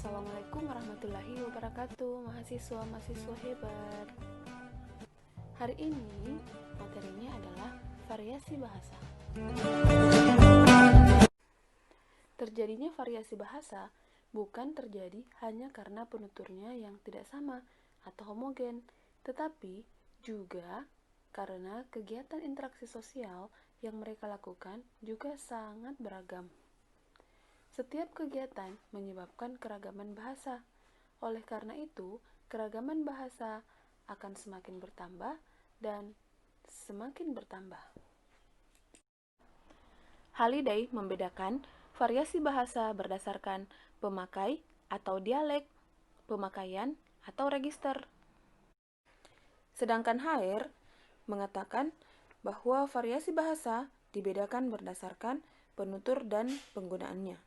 Assalamualaikum warahmatullahi wabarakatuh, mahasiswa-mahasiswa hebat. Hari ini materinya adalah variasi bahasa. Terjadinya variasi bahasa bukan terjadi hanya karena penuturnya yang tidak sama atau homogen, tetapi juga karena kegiatan interaksi sosial yang mereka lakukan juga sangat beragam. Setiap kegiatan menyebabkan keragaman bahasa. Oleh karena itu, keragaman bahasa akan semakin bertambah dan semakin bertambah. Halliday membedakan variasi bahasa berdasarkan pemakai atau dialek, pemakaian atau register. Sedangkan Haier mengatakan bahwa variasi bahasa dibedakan berdasarkan penutur dan penggunaannya.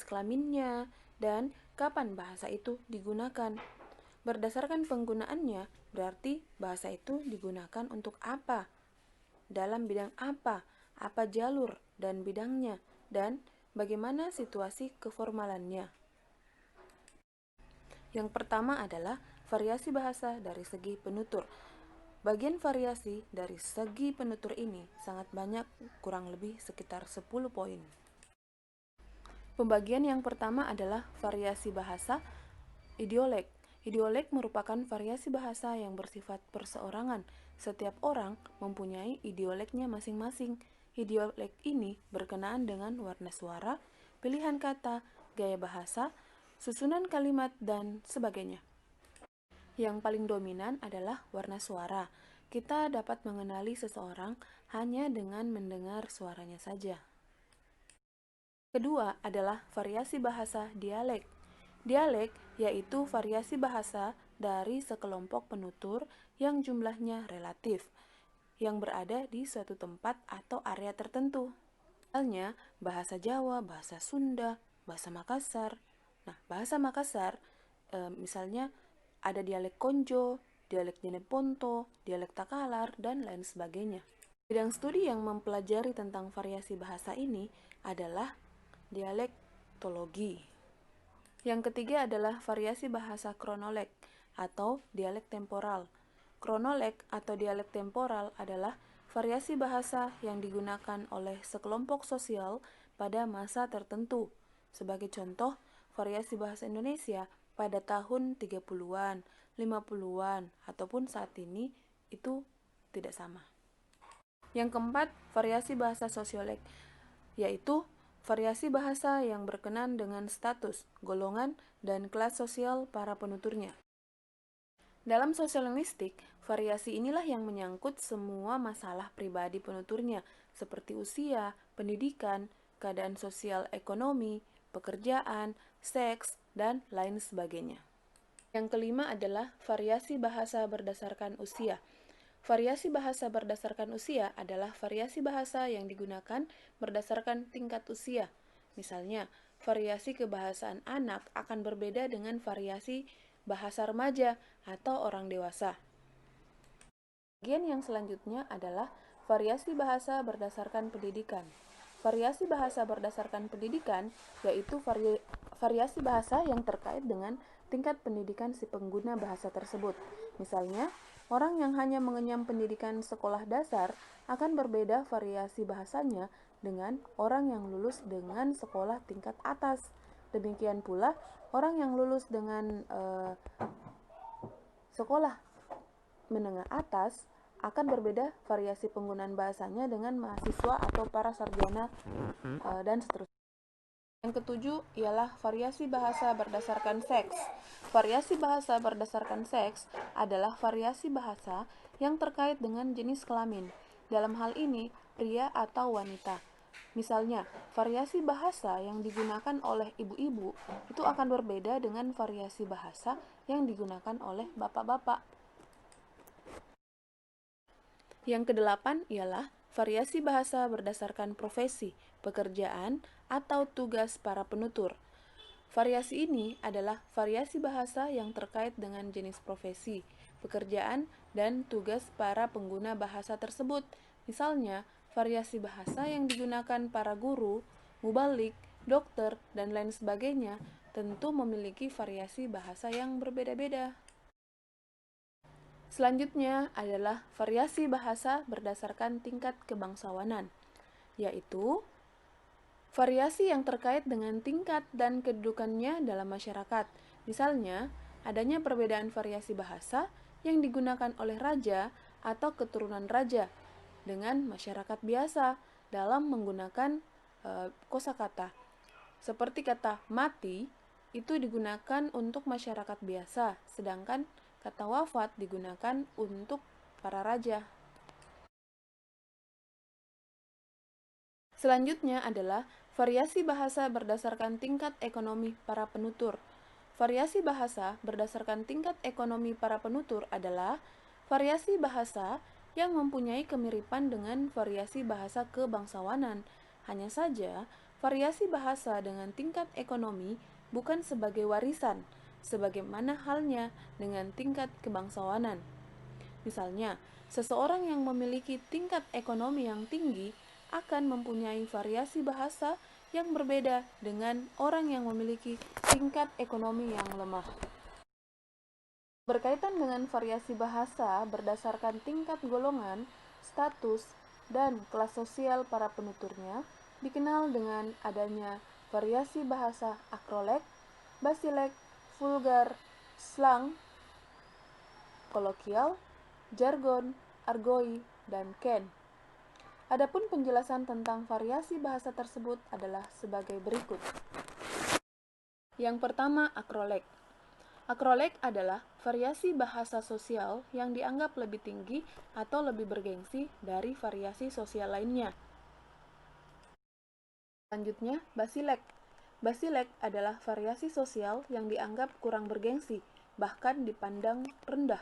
Kelaminnya, dan kapan bahasa itu digunakan. Berdasarkan penggunaannya, berarti bahasa itu digunakan untuk apa, dalam bidang apa jalur dan bidangnya, dan bagaimana situasi keformalannya. Yang pertama adalah variasi bahasa dari segi penutur. Bagian variasi dari segi penutur ini sangat banyak, kurang lebih sekitar 10 poin. Pembagian yang pertama adalah variasi bahasa idiolek. Idiolek merupakan variasi bahasa yang bersifat perseorangan. Setiap orang mempunyai idioleknya masing-masing. Idiolek ini berkenaan dengan warna suara, pilihan kata, gaya bahasa, susunan kalimat, dan sebagainya. Yang paling dominan adalah warna suara. Kita dapat mengenali seseorang hanya dengan mendengar suaranya saja. Kedua adalah variasi bahasa dialek. Dialek yaitu variasi bahasa dari sekelompok penutur yang jumlahnya relatif, yang berada di suatu tempat atau area tertentu. Misalnya bahasa Jawa, bahasa Sunda, bahasa Makassar. Nah, bahasa Makassar misalnya ada dialek Konjo, dialek Jeneponto, dialek Takalar, dan lain sebagainya. Bidang studi yang mempelajari tentang variasi bahasa ini adalah dialektologi. Yang ketiga adalah variasi bahasa kronolek atau dialek temporal. Kronolek atau dialek temporal adalah variasi bahasa yang digunakan oleh sekelompok sosial pada masa tertentu. Sebagai contoh, variasi bahasa Indonesia pada tahun 30-an, 50-an, ataupun saat ini itu tidak sama. Yang keempat, variasi bahasa sosiolek, yaitu variasi bahasa yang berkenan dengan status, golongan, dan kelas sosial para penuturnya. Dalam sosiolingvistik, variasi inilah yang menyangkut semua masalah pribadi penuturnya, seperti usia, pendidikan, keadaan sosial ekonomi, pekerjaan, seks, dan lain sebagainya. Yang kelima adalah variasi bahasa berdasarkan usia. Variasi bahasa berdasarkan usia adalah variasi bahasa yang digunakan berdasarkan tingkat usia. Misalnya, variasi kebahasaan anak akan berbeda dengan variasi bahasa remaja atau orang dewasa. Bagian yang selanjutnya adalah variasi bahasa berdasarkan pendidikan. Variasi bahasa berdasarkan pendidikan yaitu variasi bahasa yang terkait dengan tingkat pendidikan si pengguna bahasa tersebut. Misalnya, orang yang hanya mengenyam pendidikan sekolah dasar akan berbeda variasi bahasanya dengan orang yang lulus dengan sekolah tingkat atas. Demikian pula, orang yang lulus dengan sekolah menengah atas akan berbeda variasi penggunaan bahasanya dengan mahasiswa atau para sarjana dan seterusnya. Yang ketujuh ialah variasi bahasa berdasarkan seks. Variasi bahasa berdasarkan seks adalah variasi bahasa yang terkait dengan jenis kelamin. Dalam hal ini, pria atau wanita. Misalnya, variasi bahasa yang digunakan oleh ibu-ibu itu akan berbeda dengan variasi bahasa yang digunakan oleh bapak-bapak. Yang kedelapan ialah variasi bahasa berdasarkan profesi, pekerjaan, atau tugas para penutur. Variasi ini adalah variasi bahasa yang terkait dengan jenis profesi, pekerjaan, dan tugas para pengguna bahasa tersebut. Misalnya, variasi bahasa yang digunakan para guru, mubalik, dokter, dan lain sebagainya tentu memiliki variasi bahasa yang berbeda-beda. Selanjutnya adalah variasi bahasa berdasarkan tingkat kebangsawanan, yaitu variasi yang terkait dengan tingkat dan kedudukannya dalam masyarakat. Misalnya, adanya perbedaan variasi bahasa yang digunakan oleh raja atau keturunan raja dengan masyarakat biasa dalam menggunakan kosakata. Seperti kata mati itu digunakan untuk masyarakat biasa, sedangkan kata wafat digunakan untuk para raja. Selanjutnya adalah variasi bahasa berdasarkan tingkat ekonomi para penutur. Variasi bahasa berdasarkan tingkat ekonomi para penutur adalah variasi bahasa yang mempunyai kemiripan dengan variasi bahasa kebangsawanan. Hanya saja, variasi bahasa dengan tingkat ekonomi bukan sebagai warisan, sebagaimana halnya dengan tingkat kebangsawanan. Misalnya, seseorang yang memiliki tingkat ekonomi yang tinggi akan mempunyai variasi bahasa yang berbeda dengan orang yang memiliki tingkat ekonomi yang lemah. Berkaitan dengan variasi bahasa berdasarkan tingkat golongan, status, dan kelas sosial para penuturnya, dikenal dengan adanya variasi bahasa akrolek, basilek, vulgar, slang, kolokial, jargon, argoi, dan ken. Adapun penjelasan tentang variasi bahasa tersebut adalah sebagai berikut. Yang pertama, akrolek. Akrolek adalah variasi bahasa sosial yang dianggap lebih tinggi atau lebih bergengsi dari variasi sosial lainnya. Selanjutnya, basilek. Basilek adalah variasi sosial yang dianggap kurang bergengsi, bahkan dipandang rendah.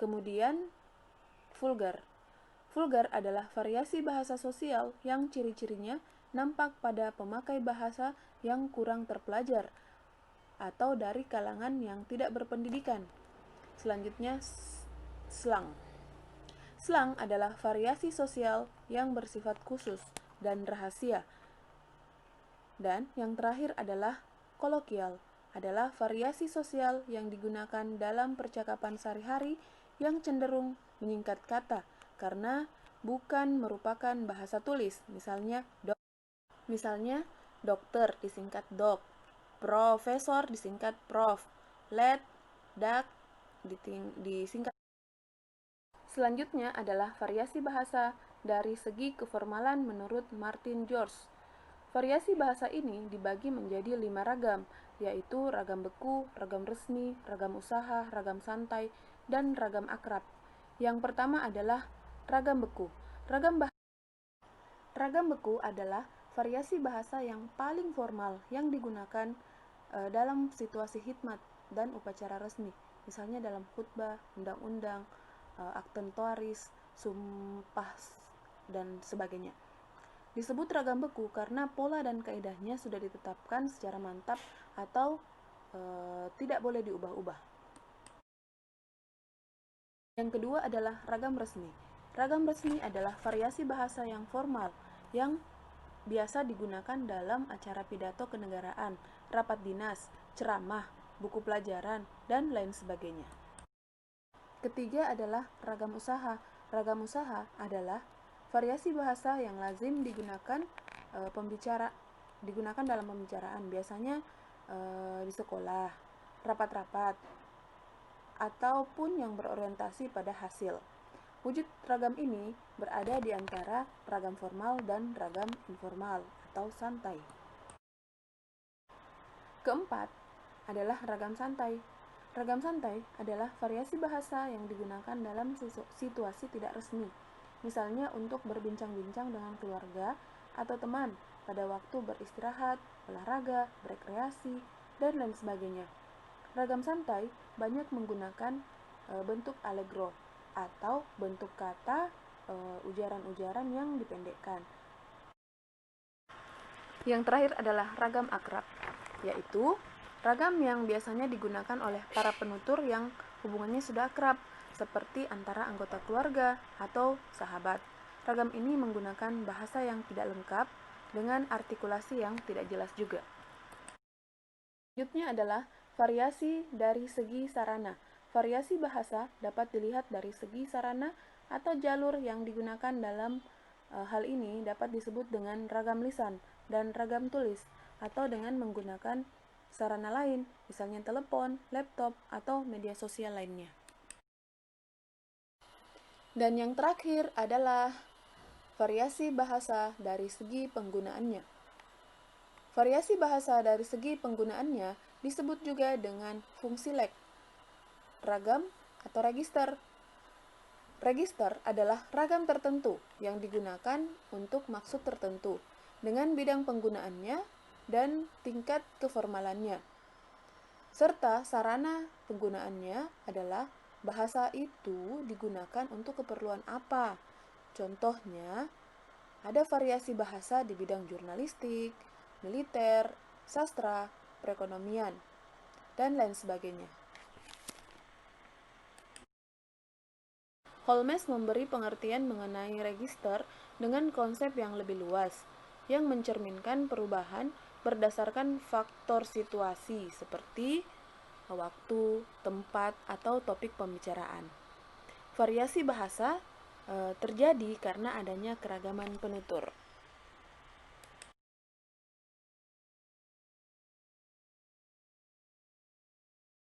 Kemudian, vulgar. Vulgar adalah variasi bahasa sosial yang ciri-cirinya nampak pada pemakai bahasa yang kurang terpelajar atau dari kalangan yang tidak berpendidikan. Selanjutnya, slang. Slang adalah variasi sosial yang bersifat khusus dan rahasia. Dan yang terakhir adalah kolokial, adalah variasi sosial yang digunakan dalam percakapan sehari-hari yang cenderung menyingkat kata karena bukan merupakan bahasa tulis. Misalnya dokter disingkat dok, profesor disingkat prof, led, dak disingkat. Selanjutnya adalah variasi bahasa dari segi keformalan menurut Martin George. Variasi bahasa ini dibagi menjadi 5 ragam, yaitu ragam beku, ragam resmi, ragam usaha, ragam santai, dan ragam akrab. Yang pertama adalah ragam beku. Ragam beku adalah variasi bahasa yang paling formal yang digunakan dalam situasi khidmat dan upacara resmi, misalnya dalam khutbah, undang-undang, akte notaris, sumpah, dan sebagainya. Disebut ragam beku karena pola dan kaidahnya sudah ditetapkan secara mantap atau tidak boleh diubah-ubah. Yang kedua adalah ragam resmi. Ragam resmi adalah variasi bahasa yang formal yang biasa digunakan dalam acara pidato kenegaraan, rapat dinas, ceramah, buku pelajaran, dan lain sebagainya. Ketiga adalah ragam usaha. Ragam usaha adalah variasi bahasa yang lazim digunakan digunakan dalam pembicaraan, biasanya di sekolah, rapat-rapat, ataupun yang berorientasi pada hasil. Wujud ragam ini berada di antara ragam formal dan ragam informal atau santai. Keempat adalah ragam santai. Ragam santai adalah variasi bahasa yang digunakan dalam situasi tidak resmi, misalnya untuk berbincang-bincang dengan keluarga atau teman pada waktu beristirahat, olahraga, berekreasi, dan lain sebagainya. Ragam santai banyak menggunakan bentuk allegro atau bentuk kata ujaran-ujaran yang dipendekkan. Yang terakhir adalah ragam akrab. yaitu ragam yang biasanya digunakan oleh para penutur yang hubungannya sudah akrab, seperti antara anggota keluarga atau sahabat. Ragam ini menggunakan bahasa yang tidak lengkap dengan artikulasi yang tidak jelas juga. Selanjutnya adalah variasi dari segi sarana. Variasi bahasa dapat dilihat dari segi sarana atau jalur yang digunakan dalam hal ini dapat disebut dengan ragam lisan dan ragam tulis, atau dengan menggunakan sarana lain, misalnya telepon, laptop, atau media sosial lainnya. Dan yang terakhir adalah variasi bahasa dari segi penggunaannya. Variasi bahasa dari segi penggunaannya disebut juga dengan fungsi leg, ragam, atau register. Register adalah ragam tertentu yang digunakan untuk maksud tertentu dengan bidang penggunaannya dan tingkat keformalannya. Serta sarana penggunaannya adalah bahasa itu digunakan untuk keperluan apa. Contohnya, ada variasi bahasa di bidang jurnalistik, militer, sastra, perekonomian, dan lain sebagainya. Holmes memberi pengertian mengenai register dengan konsep yang lebih luas, yang mencerminkan perubahan berdasarkan faktor situasi seperti waktu, tempat, atau topik pembicaraan. Variasi bahasa terjadi karena adanya keragaman penutur.